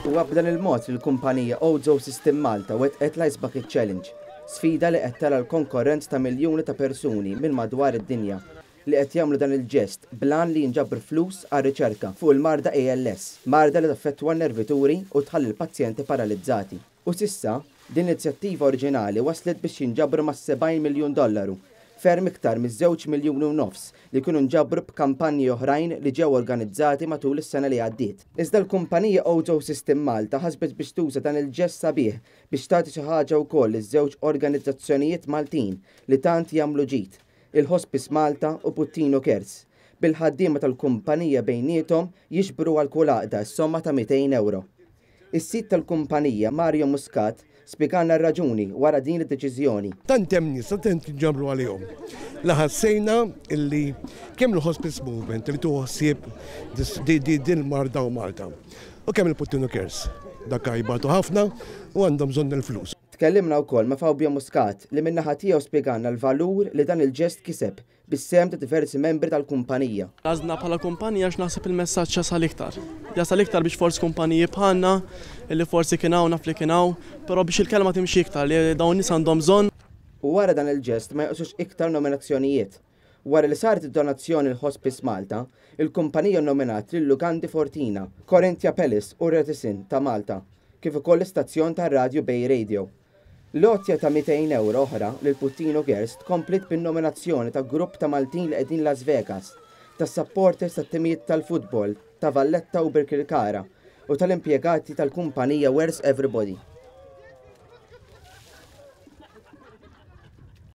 U b'dan il-mod li l-kumpanija Ozo System Malta wetqet l-Ice Bucket Challenge, sfida li qed tara l-konkurrenz ta' miljuni ta' persuni minn madwar id-dinja li qed jagħmlu dan il-ġest blan li jinġabr flus għal riċerka fuq il-marda ALS, marda li taffettwa n-nervituri u tħalli l-pazjenti paralizzati. U sissa, din l-inizjattiva oriġinali waslet biex jinġabru ma' $70 miljun, ferm iktar miż-2 miljuni u nofs li kienu nġabru b'kampanji oħrajn li ġew organizzati matul is-sena li għaddiet. Iżda l-kumpanija Ozo System Malta ħasbet biex tuża dan il-ġest sabiħ biex tagħti xi ħaġa wkoll iż-żewġ organizzazzjonijiet Maltin li tant jagħmlu ġid, il-Hospice Malta u Puttino Cares. Bil-ħaddiema tal-kumpanija bejniethom jiġbru għal kull għaqda s-somma ta' €200. Is-sit tal-kumpanija Mario Muscat spjegalna r-raġuni wara din id-deċiżjoni. Tant hemm nies tant ġabru għalihom. Laħassejna illi kemm il-Hospice Movement li tuħsieb din marda u Malta. U kemm il-Puttino Cares. Dak jibatu ħafna u għandhom bżonn il-flus. Tkellimna wkoll ma' Fabio Muscat li min-naħa tiegħu spjegalna l-valur li dan il-ġest kiseb bis-sehem ta' diversi membri tal-kumpanija. Għażna bħala kumpanija x'naħseb il-messaġġ jasal iktar. Jasal iktar biex forsi kumpaniji bħalna li forsi kien hawn naf li kien hawn, però biex il-kelma timxi iktar li dawn nies għandhom bżonn. U wara dan il-ġest ma jqosux iktar nominazzjonijiet. Wara li saret id-donazzjoni l-Hospice Malta, il-kumpanija nominat lil Lugandi Fortina, Corinthia Pellis u Retisin ta' Malta, kif ukoll l-istazzjon tar-radju Bay Radio. Lotja ta' €200 oħra lil Puttino Cares tkomplit bin-nominazzjoni ta' grupp ta' Maltin li qegħdin Las Vegas, tas supporters tat-timijiet tal-futbol ta' Valletta u Birkirkara u tal-impjegati tal-kumpanija Where's Everybody.